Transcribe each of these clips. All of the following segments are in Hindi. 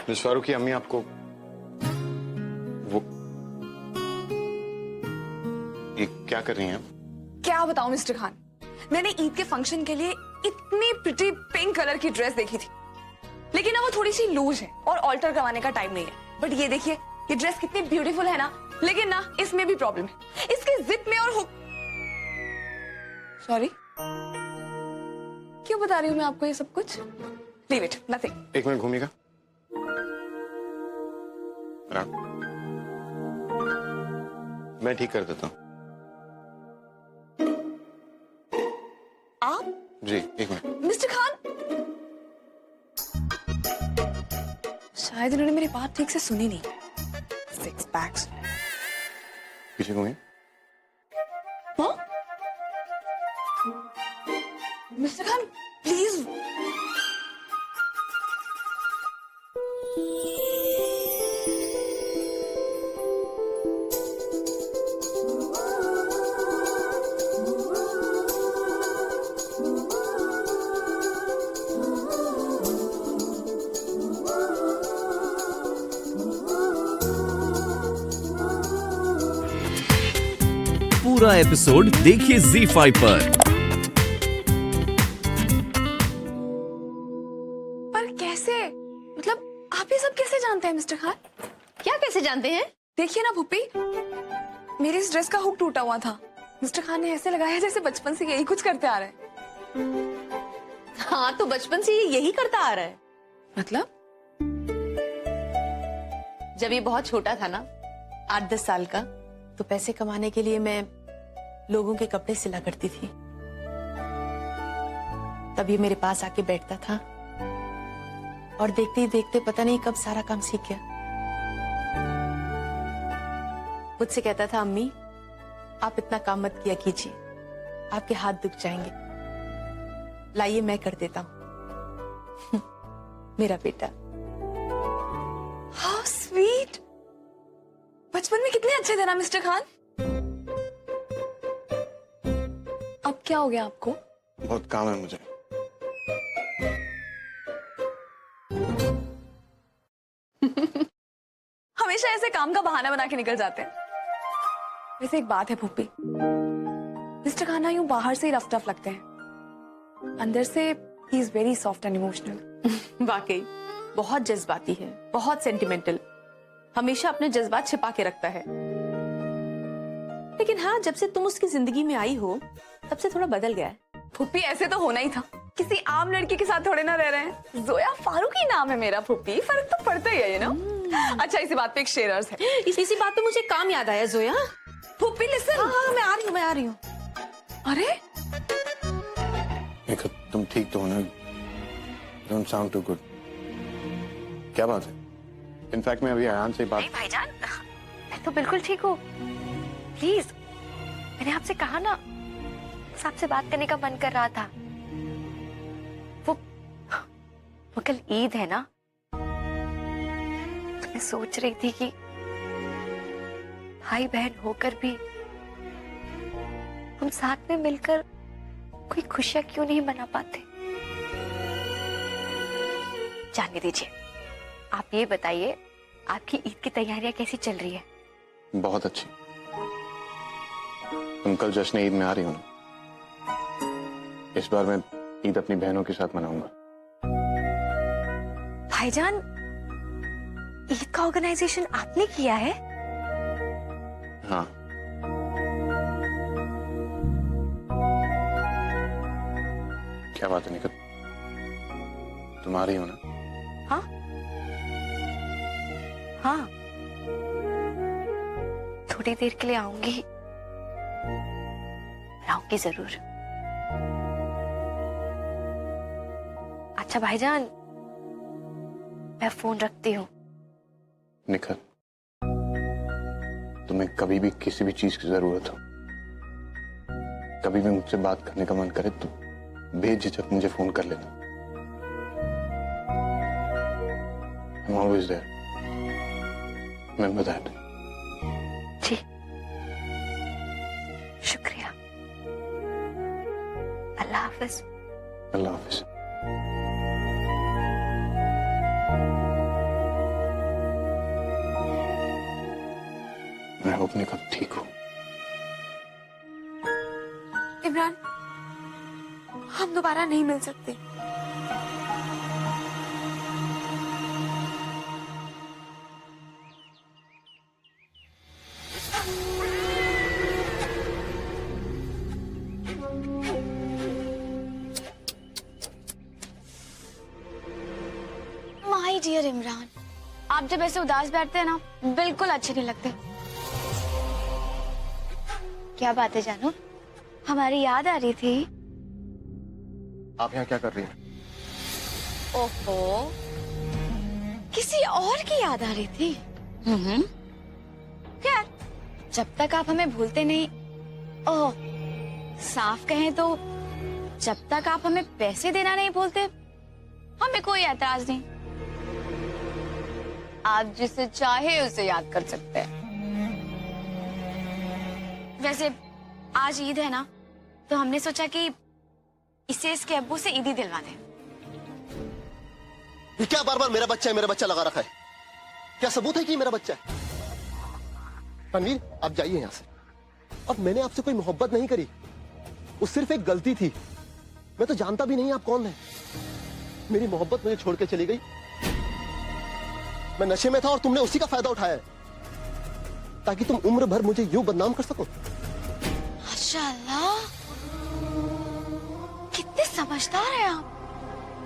मिस फारूकी, अम्मी आपको वो ये क्या कर रही हैं? क्या बताऊं मिस्टर खान, मैंने ईद के फंक्शन के लिए इतनी प्रिटी पिंक कलर की ड्रेस देखी थी, लेकिन ना वो थोड़ी सी लूज है और ऑल्टर करवाने का टाइम नहीं है। बट ये देखिए, ये ड्रेस कितनी ब्यूटीफुल है ना, लेकिन ना इसमें भी प्रॉब्लम है, इसके जिप में और हुक। सॉरी, क्यों बता रही हूँ मैं आपको ये सब कुछ? Leave it, nothing. एक मिनट घूमिएगा। मैं ठीक कर देता हूँ। आप? जी, एक मिनट। मिस्टर खान, शायद इन्होंने मेरी बात ठीक से सुनी नहीं। Six packs. पीछे घूमिए। हाँ? Mister Khan please. पूरा एपिसोड देखिए ZEE5 पर। पर कैसे, मतलब आप ये सब कैसे जानते हैं मिस्टर खान? क्या कैसे जानते हैं? देखिए ना भुप्पी, मेरी इस ड्रेस का हुक टूटा हुआ था। मिस्टर खान ने ऐसे लगाया जैसे बचपन से यही कुछ करते आ रहे हैं। हाँ, तो बचपन से ये यही करता आ रहा है। मतलब? जब ये बहुत छोटा था ना, 8-10 साल का, तो पैसे कमाने के लिए मैं लोगों के कपड़े सिला करती थी। तब ये मेरे पास आके बैठता था और देखते ही देखते पता नहीं कब सारा काम सीख गया। मुझसे कहता था, अम्मी आप इतना काम मत किया कीजिए, आपके हाथ दुख जाएंगे, लाइए मैं कर देता हूं। मेरा बेटा। How sweet. बचपन में कितने अच्छे थे ना मिस्टर खान। अब क्या हो गया आपको? बहुत काम है मुझे। हमेशा ऐसे काम का बहाना बना के निकल जाते हैं। वैसे एक बात है भुप्पी, मिस्टर खान यूं बाहर से ही रफ टफ लगते हैं, अंदर से he is very soft and emotional. वाकई बहुत जज्बाती है, बहुत सेंटिमेंटल, हमेशा अपने जज्बात छिपा के रखता है। लेकिन हाँ, जब से तुम उसकी जिंदगी में आई हो तब से थोड़ा बदल गया है। भुप्पी ऐसे तो होना ही था, किसी आम लड़की के साथ थोड़े ना रह रहे हैं। जोया फारूकी नाम है मेरा भुप्पी, फर्क तो पड़ता ही है, यू नो। अच्छा, इसी बात पे एक शेर अर्ज है। इसी बात पे मुझे काम याद आया जोया। भुप्पी लिसन। हाँ, मैं आ रही हूँ। अरे निखत, तुम ठीक तो हो ना? Don't sound too good. क्या बात है? इनफैक्ट मैं अभी आयान से बात। नहीं भाईजान, मैं तो बिल्कुल ठीक हूँ। प्लीज, मैंने आपसे कहा ना, बस आपसे बात करने का मन कर रहा था। वो कल ईद है ना, तो मैं सोच रही थी कि भाई बहन होकर भी हम साथ में मिलकर कोई खुशियां क्यों नहीं मना पाते। जाने दीजिए, आप ये बताइए, आपकी ईद की तैयारियां कैसी चल रही है? बहुत अच्छी। तुम कल जश्न ईद में आ रही हो ना? इस बार मैं ईद अपनी बहनों के साथ मनाऊंगा। भाईजान, ईद का ऑर्गेनाइजेशन आपने किया है? हाँ। क्या बात है निखत, तुम आ रही हो ना? हाँ हाँ, थोड़ी देर के लिए आऊंगी, आऊंगी जरूर। अच्छा भाईजान, मैं फोन रखती हूँ। निखत, तुम्हें कभी भी किसी भी चीज की जरूरत हो, कभी भी मुझसे बात करने का मन करे तो बेझिझक मुझे फोन कर लेना। I'm always there. Remember that. जी, शुक्रिया। अल्लाह हाफिज। अल्लाह हाफिज। अपने कब ठीक हो। इमरान, हम दोबारा नहीं मिल सकते। माय डियर इमरान, आप जब ऐसे उदास बैठते हैं ना, बिल्कुल अच्छे नहीं लगते। क्या बात है जानू, हमारी याद आ रही थी। आप यहाँ क्या कर रही हैं? ओहो, किसी और की याद आ रही थी। खैर, जब तक आप हमें भूलते नहीं, ओह, साफ कहें तो जब तक आप हमें पैसे देना नहीं भूलते, हमें कोई एतराज नहीं। आप जिसे चाहे उसे याद कर सकते हैं। वैसे आज ईद है ना, तो हमने सोचा कि इसे इसके अब्बू से ईदी दिलवा दें। ये क्या बार बार मेरा बच्चा लगा रखा है? क्या सबूत है कि मेरा बच्चा है? तनवीर, आप जाइए यहां से। और मैंने आपसे कोई मोहब्बत नहीं करी, वो सिर्फ एक गलती थी। मैं तो जानता भी नहीं आप कौन है। मेरी मोहब्बत मुझे छोड़ के चली गई। मैं नशे में था और तुमने उसी का फायदा उठाया ताकि तुम उम्र भर मुझे यूं बदनाम कर सको। माशाअल्लाह, कितने समझदार हैं आप।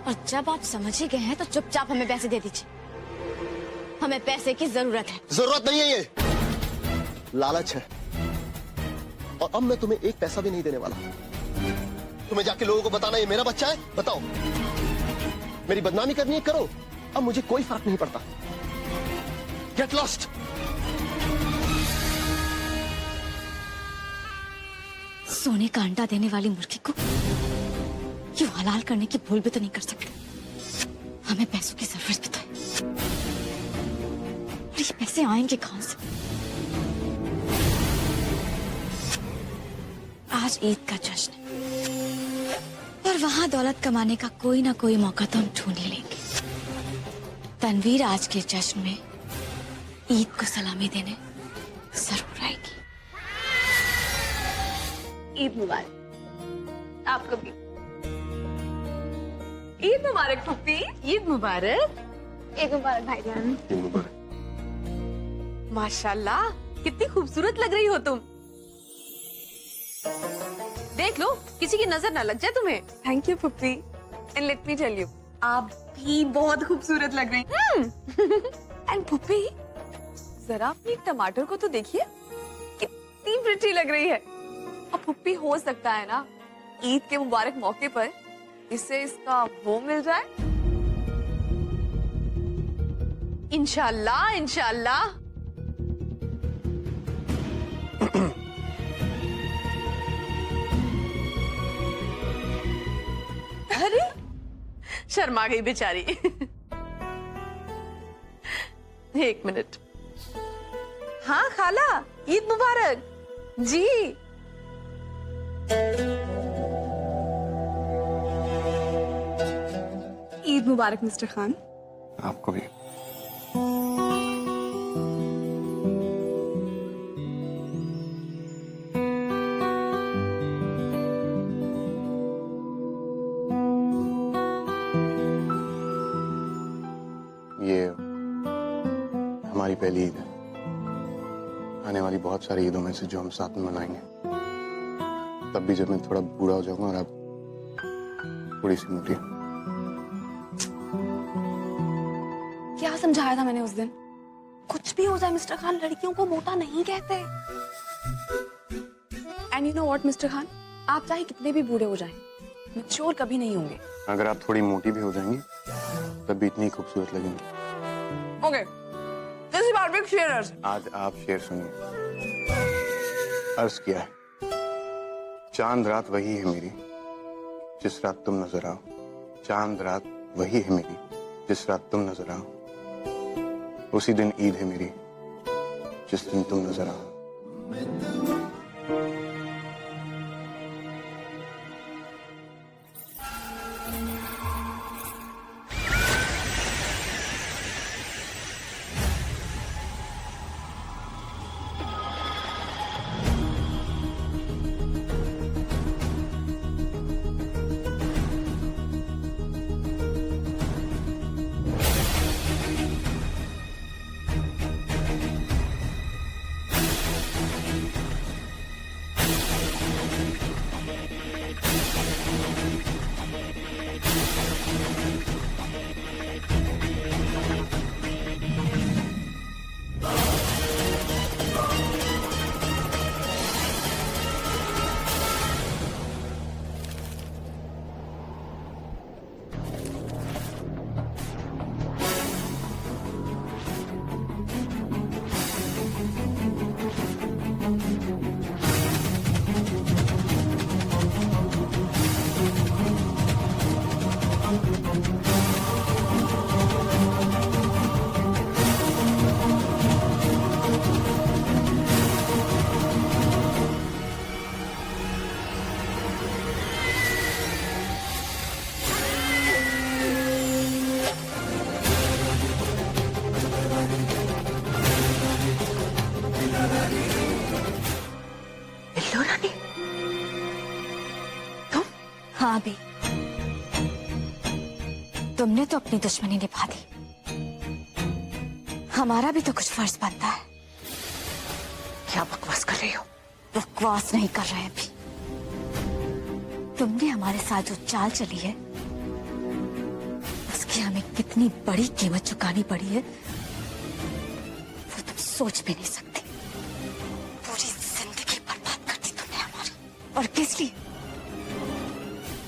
और जब आप समझ ही गए हैं तो चुपचाप हमें पैसे दे दीजिए। हमें पैसे की जरूरत है। जरूरत नहीं है, ये लालच है। और अब मैं तुम्हें एक पैसा भी नहीं देने वाला। तुम्हें जाके लोगों को बताना ये मेरा बच्चा है, बताओ। मेरी बदनामी करनी है, करो। अब मुझे कोई फर्क नहीं पड़ता। Get lost. सोने का अंडा देने वाली मुर्गी को यूं हलाल करने की भूल भी तो नहीं कर सकते। हमें पैसों की जरूरत भी तो है। और ये पैसे आएंगे कहां से? आज ईद का जश्न है और वहां दौलत कमाने का कोई ना कोई मौका तो हम ढूंढ ही लेंगे। तनवीर आज के जश्न में ईद को सलामी देने जरूर आएगी। ईद मुबारक आपको भी। ईद मुबारक पुप्पी। ईद मुबारक। ईद मुबारक भाईजान। माशाल्लाह, कितनी खूबसूरत लग रही हो तुम। देख लो, किसी की नजर ना लग जाए तुम्हें। थैंक यू पुप्पी। And let me tell you, आप भी बहुत खूबसूरत लग रही हैं। एंड पुप्पी, जरा अपनी टमाटर को तो देखिए, कितनी प्रिटी लग रही है। अब पुप्पी, हो सकता है ना ईद के मुबारक मौके पर इससे इसका वो मिल जाए। इंशाल्लाह इंशाल्लाह। अरे, शर्मा गई बेचारी। एक मिनट। हाँ खाला, ईद मुबारक जी। ईद मुबारक मिस्टर खान। आपको भी। ये हमारी पहली ईद है। आने वाली बहुत सारी ईदों में से जो हम साथ में मनाएंगे। तब भी जब मैं थोड़ा बूढ़ा हो जाऊंगा और आप थोड़ी सी मोटी। क्या समझाया था मैंने उस दिन? कुछ भी हो जाए मिस्टर खान, लड़कियों को मोटा नहीं कहते। And you know what mister Khan, आप चाहे कितने भी बूढ़े हो जाएं, मैच्योर कभी नहीं होंगे। अगर आप थोड़ी मोटी भी हो जाएंगी तब भी इतनी खूबसूरत लगेंगी। Okay, this bar big shares. आज आप शेर सुनिए। अर्ज किया है, चांद रात वही है मेरी जिस रात तुम नजर आओ। चांद रात वही है मेरी जिस रात तुम नजर आओ। उसी दिन ईद है मेरी जिस दिन तुम नजर आओ। हाँ भी, तुमने तो अपनी दुश्मनी निभा दी, हमारा भी तो कुछ फर्ज बनता है। क्या बकवास कर रही हो? बकवास नहीं कर रहे अभी। तुमने हमारे साथ जो चाल चली है उसकी हमें कितनी बड़ी कीमत चुकानी पड़ी है वो तुम सोच भी नहीं सकते। पूरी जिंदगी बर्बाद कर दी तुमने हमारी। और किस लिए?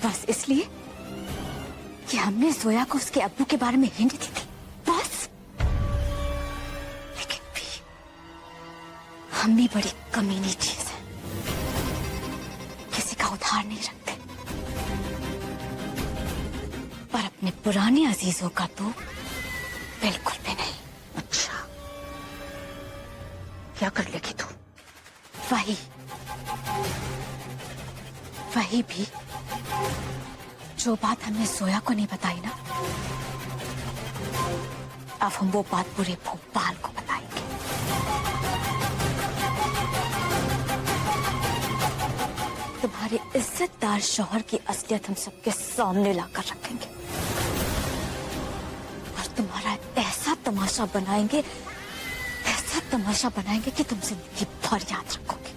बस इसलिए कि हमने जोया को उसके अब्बू के बारे में हिंट दी थी, बस। लेकिन भी हम भी बड़ी कमीनी चीज है, किसी का उधार नहीं रखते, पर अपने पुराने अजीजों का तो बिल्कुल भी नहीं। अच्छा, क्या कर लेगी तू? वही भी जो बात हमने जोया को नहीं बताई ना, अब हम वो बात पूरे भोपाल को बताएंगे। तुम्हारे इज्जतदार शौहर की असलियत हम सबके सामने लाकर रखेंगे और तुम्हारा ऐसा तमाशा बनाएंगे कि तुम जिंदगी भर याद रखोगे।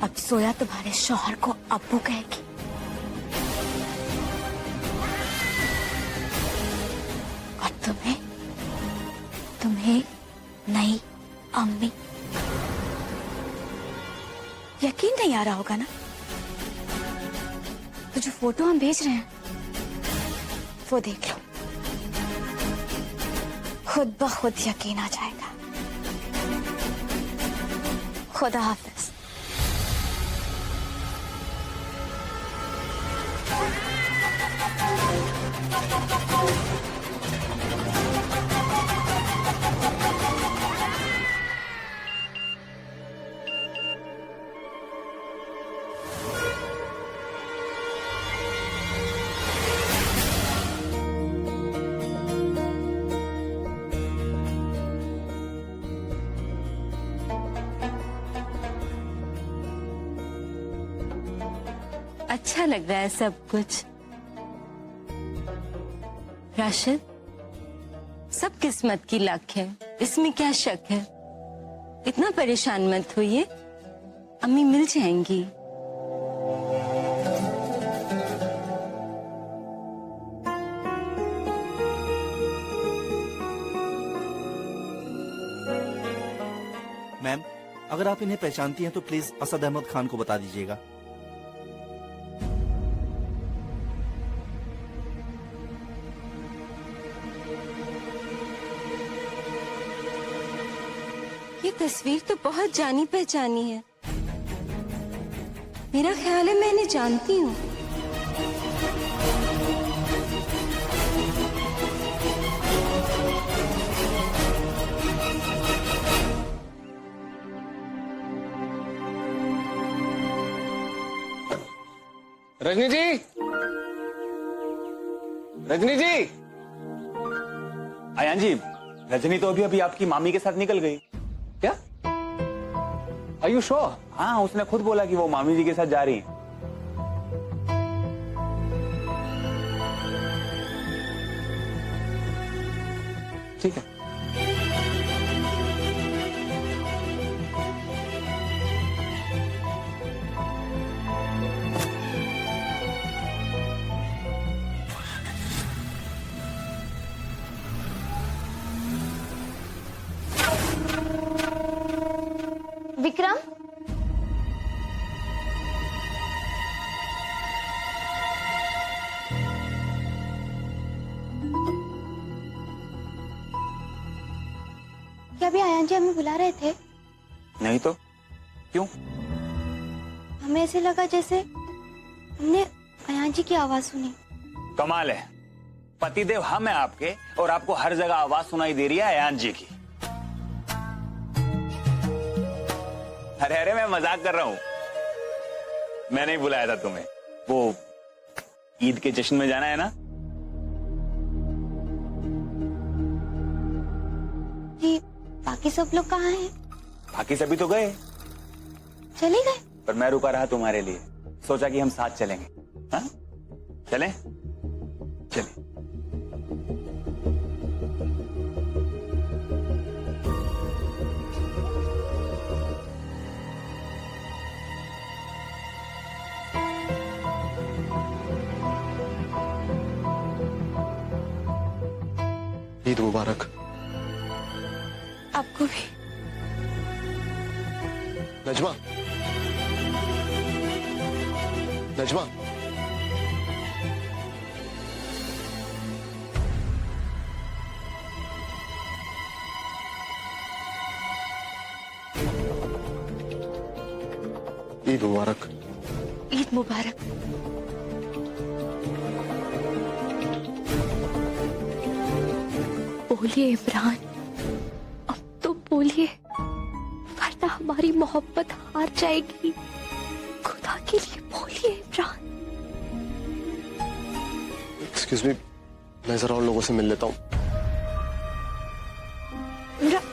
अब सोया तुम्हारे शौहर को अब्बू कहेगी और तुम्हें नई अम्मी। यकीन नहीं आ रहा होगा ना? तो जो फोटो हम भेज रहे हैं वो देख लो, खुद ब खुद यकीन आ जाएगा। खुदा हाफिज। अच्छा लग रहा है सब कुछ। राशिद, सब किस्मत की लक है, इसमें क्या शक है। इतना परेशान मत होइए, अम्मी मिल जाएंगी। मैम, अगर आप इन्हें पहचानती हैं तो प्लीज असद अहमद खान को बता दीजिएगा। ये तस्वीर तो बहुत जानी पहचानी है। मेरा ख्याल है मैं इन्हें जानती हूँ। रजनी जी, रजनी जी। आयान जी, रजनी तो अभी आपकी मामी के साथ निकल गई। क्या? Are you sure? हाँ, उसने खुद बोला कि वो मामी जी के साथ जा रही है। ठीक है। विक्रम, क्या भी आयान जी हमें बुला रहे थे? नहीं तो क्यों? हमें ऐसे लगा जैसे हमने आयान जी की आवाज सुनी। कमाल है, पतिदेव हम है आपके और आपको हर जगह आवाज सुनाई दे रही है आयान जी की। अरे अरे, मैं मजाक कर रहा हूं, मैं नहीं बुलाया था तुम्हें। वो ईद के जश्न में जाना है ना? जी, बाकी सब लोग कहाँ हैं? बाकी सभी तो गए। चले गए? पर मैं रुका रहा तुम्हारे लिए, सोचा कि हम साथ चलेंगे। हाँ चलें? चलें। ईद मुबारक। आपको भी। नजमा, नजमा, ईद मुबारक। ईद मुबारक। बोलिए इमरान, अब तो बोलिए, वरना हमारी मोहब्बत हार जाएगी। खुदा के लिए बोलिए इमरान। एक्सक्यूज मी, मैं जरा और लोगों से मिल लेता हूँ। इमरान,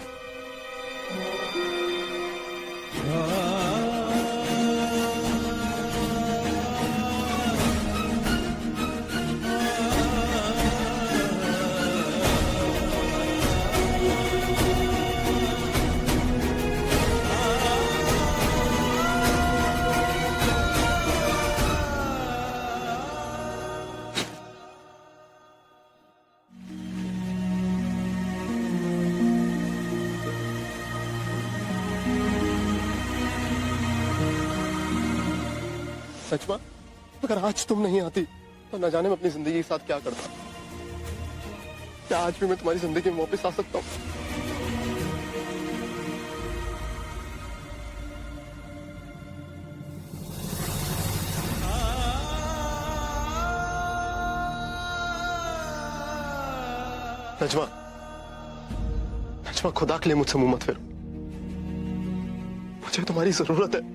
नजमा, अगर आज तुम नहीं आती तो न जाने मैं अपनी जिंदगी के साथ क्या करता। क्या आज भी मैं तुम्हारी जिंदगी में वापस आ सकता हूँ? नजमा, नजमा, खुदा के लिए मुझसे मुंह मत फेरो। मुझे तुम्हारी जरूरत है।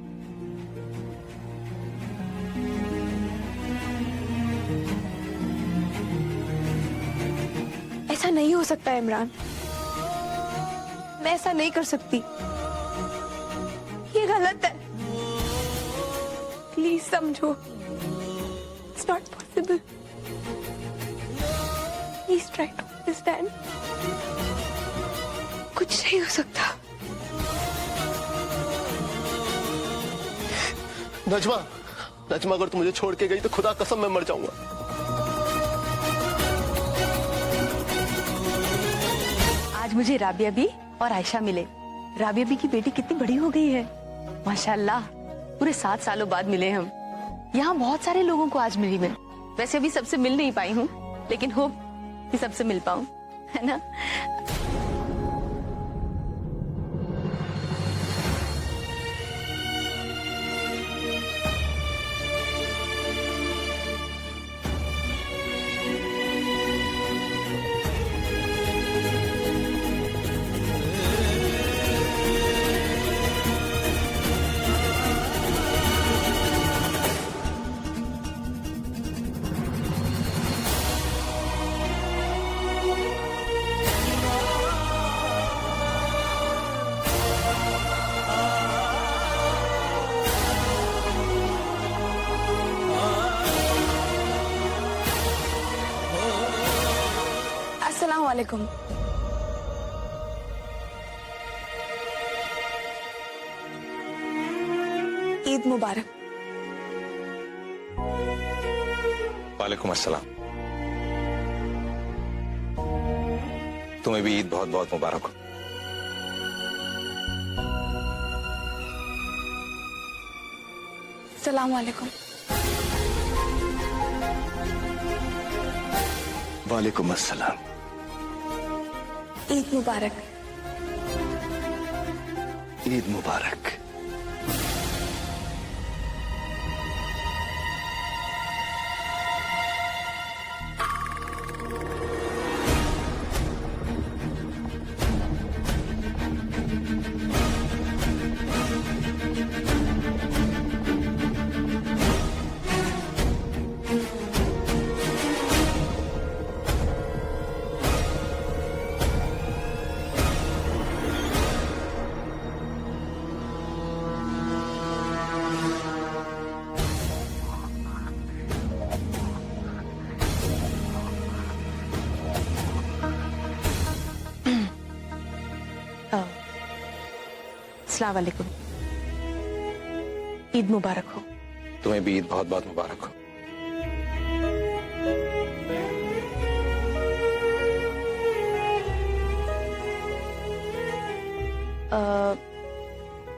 ऐसा नहीं हो सकता इमरान, मैं ऐसा नहीं कर सकती, ये गलत है। प्लीज समझो, it's not possible. Please try to understand. कुछ नहीं हो सकता। नजमा, नजमा, अगर तुम मुझे छोड़ के गई तो खुदा कसम मैं मर जाऊंगा। आज मुझे राबिया भी और आयशा मिले। राबिया भी की बेटी कितनी बड़ी हो गई है, माशाल्लाह। पूरे 7 सालों बाद मिले हम। यहाँ बहुत सारे लोगों को आज मिली मैं। वैसे अभी सबसे मिल नहीं पाई हूँ, लेकिन होप कि सबसे मिल पाऊं, है ना? अस्सलाम वालेकुम। ईद मुबारक। वालेकुम अस्सलाम। तुम्हें भी ईद बहुत बहुत मुबारक हो। सलाम वालेकुम। वालेकुम अस्सलाम। ईद मुबारक। ईद मुबारक। अस्सलाम वालेकुम। ईद मुबारक हो। तुम्हें भी ईद बहुत बहुत मुबारक हो।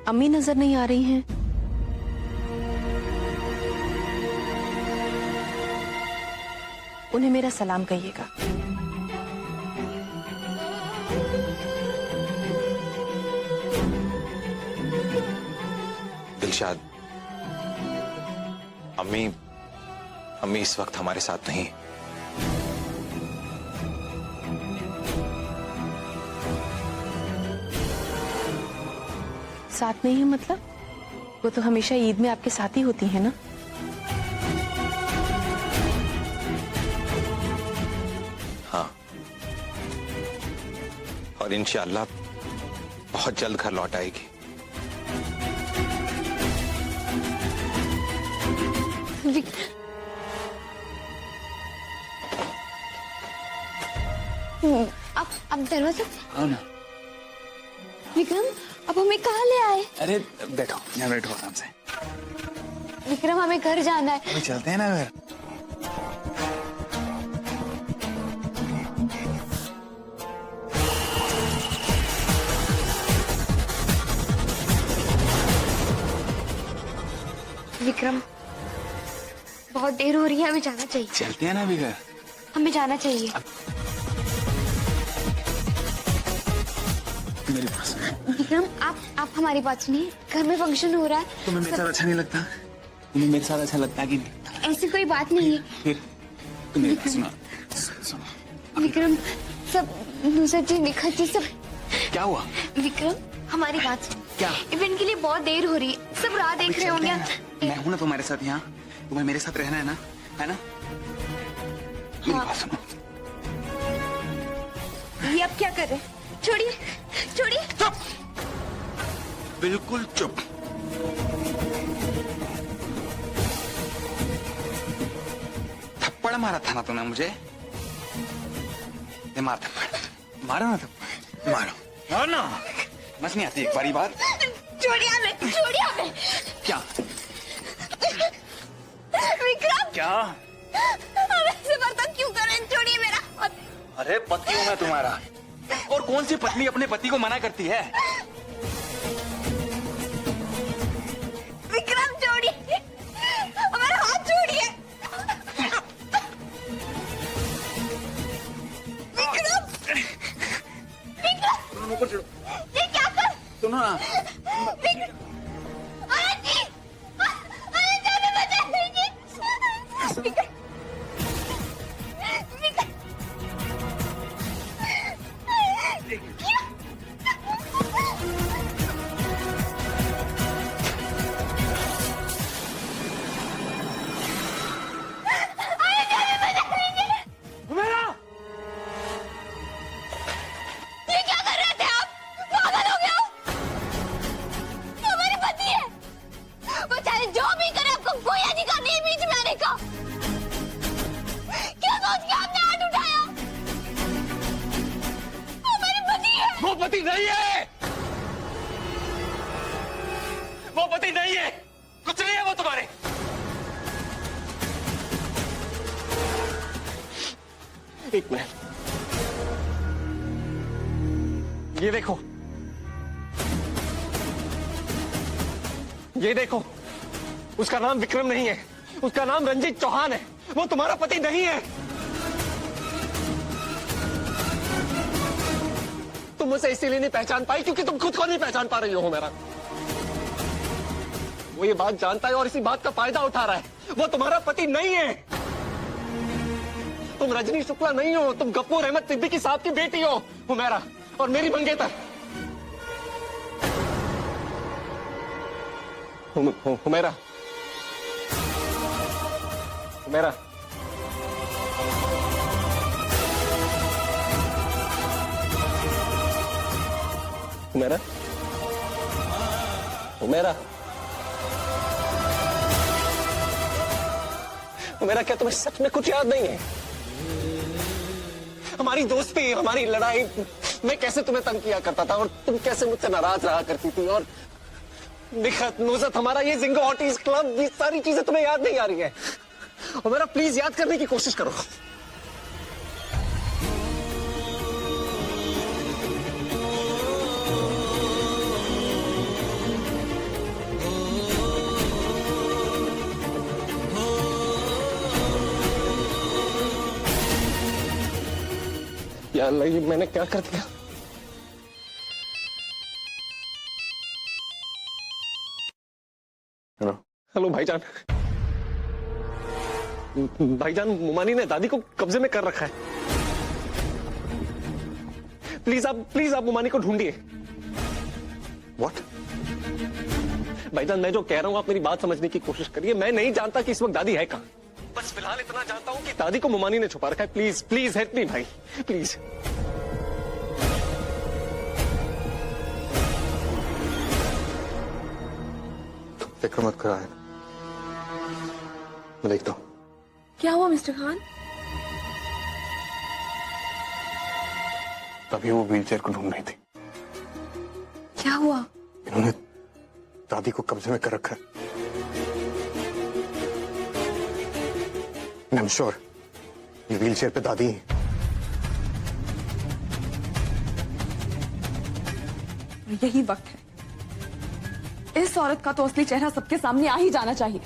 अम्मी नजर नहीं आ रही हैं। उन्हें मेरा सलाम कहिएगा। दिलशाद, अम्मी अम्मी इस वक्त हमारे साथ नहीं। साथ नहीं है मतलब? वो तो हमेशा ईद में आपके साथ ही होती है ना? हाँ, और इंशाअल्लाह बहुत जल्द घर लौट आएगी। अब दरवाजा आओ ना। विक्रम, अब हमें कहाँ ले आए? अरे बैठो, यहाँ बैठो आराम से। विक्रम, हमें घर जाना है। अभी चलते हैं ना घर। विक्रम, बहुत देर हो रही है, हमें जाना चाहिए। चलते हैं ना अभी घर। हमें जाना चाहिए। मेरी बात सुनो। विक्रम, आप हमारी बात सुनिए। घर में फंक्शन हो रहा है। तुम्हें मेरे साथ अच्छा नहीं लगता? तुम्हें मेरे साथ अच्छा लगता कि नहीं? ऐसी कोई बात नहीं है। फिर तुम मेरी बात सुनो। विक्रम, सब नुसरत जी, निखत जी, सब। क्या हुआ? विक्रम, हमारी बात सुन। क्या? इवेंट के लिए बहुत देर हो रही है, सब राह देख रहे होंगे। मैं हूं ना तुम्हारे साथ यहाँ। तुम्हें मेरे साथ रहना है ना? है ना? मेरी बात सुनो। ये आप क्या कर रहे हैं? छोड़िए, छोड़िए। चुप, बिल्कुल चुप। थप्पड़ मारा था ना तूने मुझे? मार थप्पड़, मारो ना थप्पड़, मारो। और ना मत नहीं आती एक बारी बात। छोड़िए हमें, छोड़िए हमें। क्या? विक्रम, क्या? हम ऐसे बर्तन क्यों कर रहे हैं? छोड़िए मेरा। अरे पति हूं मैं तुम्हारा। और कौन सी पत्नी अपने पति को मना करती है? विक्रम, छोड़िए हमारा हाथ, छोड़िए। विक्रम, विक्रम, ऊपर चढ़ो। ये क्या कर? सुनो ना। विक्रम, अरे जी, अरे जाने बचाइए। विक्रम, विक्रम, ये क्या कर रहे थे आप? पागल हो गए हो? ये हमारी पति है। वो चाहे जो भी करे, आपको कोई अधिकार नहीं बीच में आने का। क्या सोच के आपने हाथ उठाया? वो हमारी पति है। वो पति नहीं है। वो पति नहीं है। कुछ नहीं है वो तुम्हारे। एक मिनट, ये देखो, ये देखो, उसका नाम विक्रम नहीं है, उसका नाम रंजीत चौहान है। वो तुम्हारा पति नहीं है। तुम मुझे इसीलिए नहीं पहचान पाई क्योंकि तुम खुद को नहीं पहचान पा रही हो मेरा। वो ये बात जानता है और इसी बात का फायदा उठा रहा है। वो तुम्हारा पति नहीं है। तुम रजनी शुक्ला नहीं हो, तुम गफूर अहमद सिद्दीकी साहब की बेटी हो, हुमैरा, और मेरी मंगेतर। हुमैरा, हुमैरा, हुमैरा, हुमैरा, हुमैरा, क्या तुम्हें सच में कुछ याद नहीं है? हमारी दोस्ती, हमारी लड़ाई, मैं कैसे तुम्हें तंग किया करता था और तुम कैसे मुझसे नाराज रहा करती थी, और निखत, नुसरत, हमारा ये जिंगो ऑटीज क्लब, ये सारी चीजें तुम्हें याद नहीं आ रही है। और मेरा प्लीज याद करने की कोशिश करो। या अल्लाह, ये मैंने क्या कर दिया? हेलो। हेलो भाईजान। भाईजान, मुमानी ने दादी को कब्जे में कर रखा है। प्लीज आप मुमानी को ढूंढिए। व्हाट? भाईजान, मैं जो कह रहा हूं आप मेरी बात समझने की कोशिश करिए। मैं नहीं जानता कि इस वक्त दादी है कहां, बस फिलहाल इतना जानता हूं कि दादी को मुमानी ने छुपा रखा है। प्लीज प्लीज हेल्प मी भाई, प्लीज। फिक्र मत करो, मैं देखता हूं। क्या हुआ मिस्टर खान? तभी वो व्हीलचेयर को ढूंढ रही थी। क्या हुआ? इन्होंने दादी को कब्जे में कर रखा है। आई एम श्योर ये व्हीलचेयर पे दादी है। यही वक्त है। इस औरत का तो असली चेहरा सबके सामने आ ही जाना चाहिए।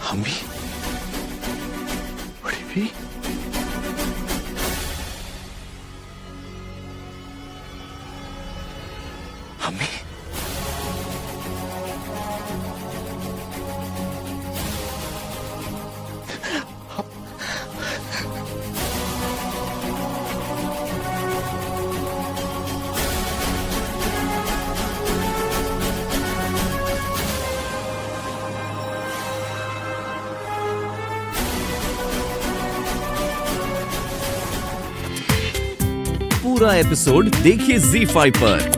हम भी, बड़ी भी। हम भी। पूरा एपिसोड देखिए ZEE5 पर।